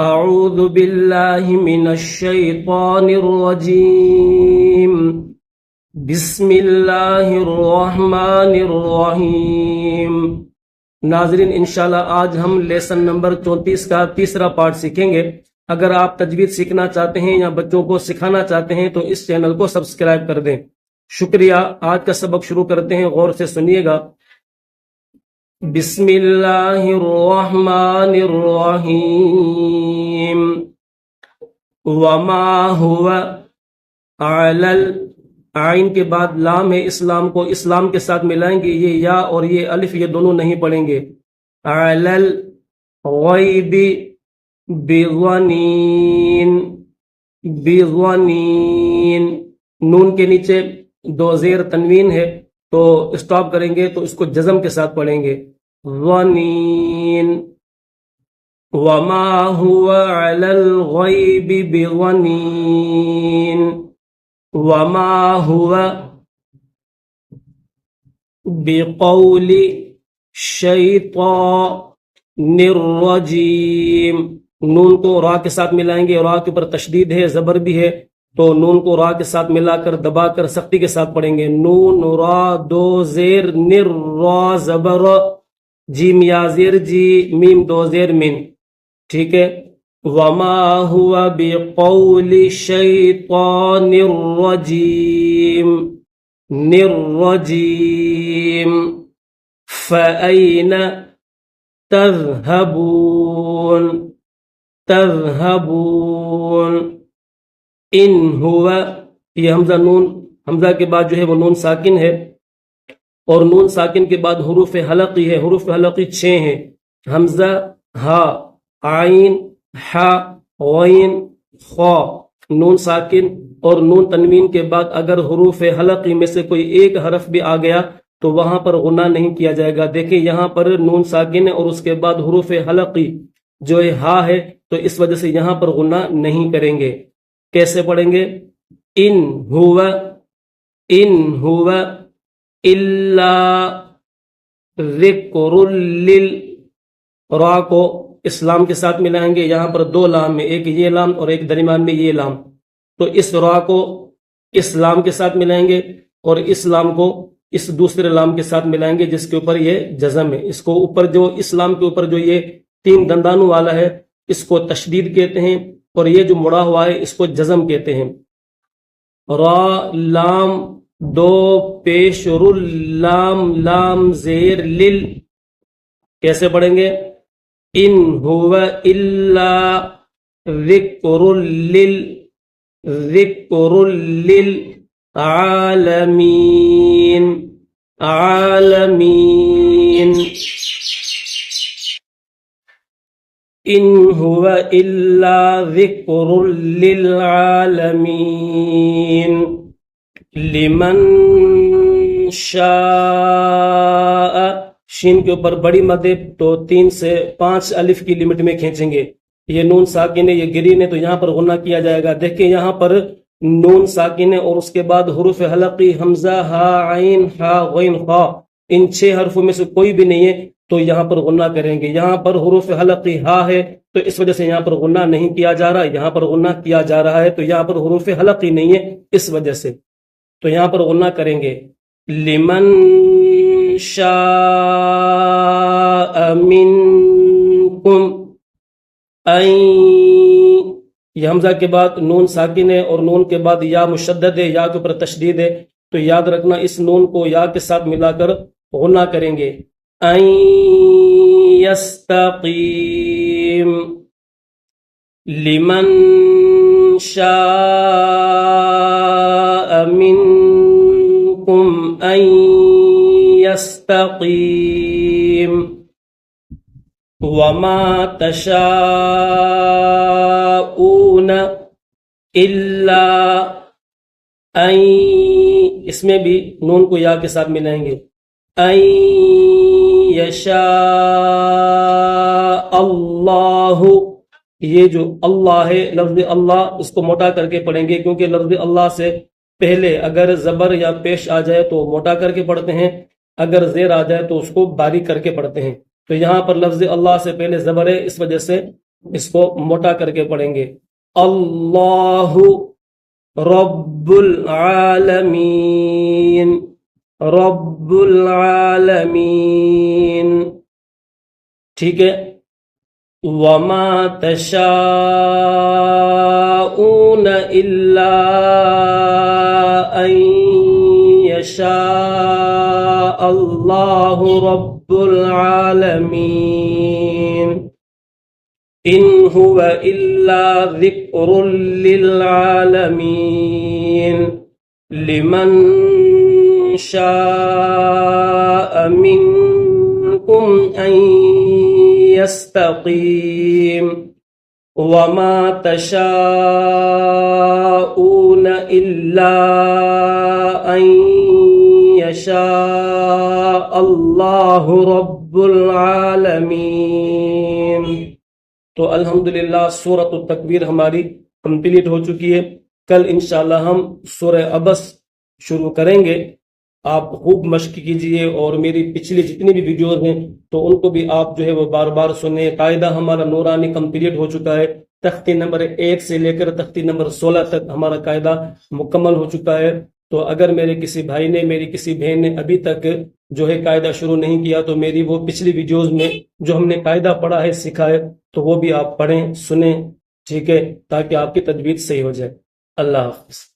أعوذ بالله من الشيطان الرجيم بسم اللہ الرحمن الرحیم۔ ناظرین، انشاءاللہ آج ہم لیسن نمبر 34 کا تیسرا پارٹ سیکھیں گے۔ اگر آپ تجوید سیکھنا چاہتے ہیں یا بچوں کو سکھانا چاہتے ہیں تو اس چینل کو سبسکرائب کر دیں۔ شکریہ۔ آج کا سبق شروع کرتے ہیں، غور سے سنیے گا۔ بسم اللہ الرحمن الرحیم۔ وما هو علی عین کے بعد لام ہے، اسلام کو اسلام کے ساتھ ملائیں گے، یہ یا اور یہ الف یہ دونوں نہیں پڑھیں گے۔ علی الغیب بظنین، بظنین، نون کے نیچے دو زیر تنوین ہے تو اسٹاپ کریں گے تو اس کو جزم کے ساتھ پڑھیں گے۔ ظنین، وما هو علی الغیب بظنین، وما هو بقول شیطان الرجیم۔ نون کو را کے ساتھ ملائیں گے، را کے اوپر تشدید ہے، زبر بھی ہے تو نون کو را کے ساتھ ملا کر دبا کر سختی کے ساتھ پڑھیں گے۔ نون را دو زیر نر را زبر، جیم یا زیر جی، میم دو زیر من، ٹھیک ہے۔ وما هو بقول شیطان الرجیم، الرجیم۔ فأین تذهبون، تذهبون۔ ان ہوا، یہ حمزہ نون، حمزہ کے بعد جو ہے وہ نون ساکن ہے اور نون ساکن کے بعد حروف حلقی ہے۔ حروف حلقی 6 ہیں، حمزہ، ہا، عین، حا، غین، خا۔ نون ساکن اور نون تنوین کے بعد اگر حروف حلقی میں سے کوئی ایک حرف بھی آ گیا تو وہاں پر غنہ نہیں کیا جائے گا۔ دیکھیں یہاں پر نون ساکن ہے اور اس کے بعد حروف حلقی جو ہے ہا ہے تو اس وجہ سے یہاں پر غنہ نہیں کریں گے۔ کیسے پڑھیں گے؟ ان ہوا، ان ہوا الا ذکر لل، را کو اسلام کے ساتھ ملائیں گے، یہاں پر دو لام میں، ایک یہ لام اور ایک درمیان میں یہ لام، تو اس را کو اسلام کے ساتھ ملائیں گے اور اس لام کو اس دوسرے لام کے ساتھ ملائیں گے جس کے اوپر یہ جزم ہے۔ اس کو اوپر جو اسلام کے اوپر جو یہ 3 دندانوں والا ہے اس کو تشدید کہتے ہیں اور یہ جو مڑا ہوا ہے اس کو جزم کہتے ہیں۔ را لام دو پیش رل لام لام زیر لل، کیسے پڑھیں گے؟ ان ہوا الا ذکر لل، ذکر للعالمین، عالمین۔ ان هو الا ذکر للعالمین لمن شاء، شین کے اوپر بڑی مد ہے تو 3 سے 5 الف کی لمٹ میں کھینچیں گے۔ یہ نون ساکن ہے، یہ گرین ہے تو یہاں پر غنہ کیا جائے گا۔ دیکھیں یہاں پر نون ساکن ہے اور اس کے بعد حروف حلقی حمزہ، ہا، عین، ہا، غین، خا، ان 6 حرفوں میں سے کوئی بھی نہیں ہے تو یہاں پر غنہ کریں گے۔ یہاں پر حروف حلقی ہا ہے تو اس وجہ سے یہاں پر غنہ نہیں کیا جا رہا، یہاں پر غنہ کیا جا رہا ہے تو یہاں پر حروف حلقی نہیں ہے اس وجہ سے، تو یہاں پر غنہ کریں گے۔ لمن شاء منکم ان، یہ حمزہ کے بعد نون ساکن ہے اور نون کے بعد یا مشدد ہے، یا کے اوپر تشدید ہے تو یاد رکھنا اس نون کو یا کے ساتھ ملا کر غنہ کریں گے۔ ان یستقیم، لمن شاء منکم ان یستقیم، وما تشاءون الا ان، اس میں بھی نون کو یا کے ساتھ ملائیں گے۔ ان یشاء اللہ، یہ جو اللہ ہے لفظ اللہ اس کو موٹا کر کے پڑھیں گے کیونکہ لفظ اللہ سے پہلے اگر زبر یا پیش آ جائے تو موٹا کر کے پڑھتے ہیں، اگر زیر آ جائے تو اس کو باریک کر کے پڑھتے ہیں۔ تو یہاں پر لفظ اللہ سے پہلے زبر ہے، اس وجہ سے اس کو موٹا کر کے پڑھیں گے، اللہ رب العالمین، رب العالمین، ٹھیک ہے۔ وما تشاءون الا ان یشاء اللہ رب العالمین، ان هو الا ذکر للعالمین، لمن شاء منکم ان يستقيم، وما تشاءون إلا أن يشاء الله رب العالمين۔ تو الحمدللہ سورۃ التکویر ہماری کمپلیٹ ہو چکی ہے۔ کل انشاءاللہ ہم سورہ عبس شروع کریں گے۔ آپ خوب مشق کیجئے، اور میری پچھلی جتنی بھی ویڈیوز ہیں تو ان کو بھی آپ جو ہے وہ بار بار سنیں۔ قاعدہ ہمارا نورانی کمپلیٹ ہو چکا ہے، تختی نمبر 1 سے لے کر تختی نمبر 16 تک ہمارا قاعدہ مکمل ہو چکا ہے۔ تو اگر میرے کسی بھائی نے، میری کسی بہن نے ابھی تک جو ہے قاعدہ شروع نہیں کیا تو میری وہ پچھلی ویڈیوز میں جو ہم نے قاعدہ پڑھا ہے، سکھا ہے، تو وہ بھی آپ پڑھیں، سنیں، ٹھیک ہے، تاکہ آپ کی تجوید صحیح ہو جائے۔ اللہ حافظ۔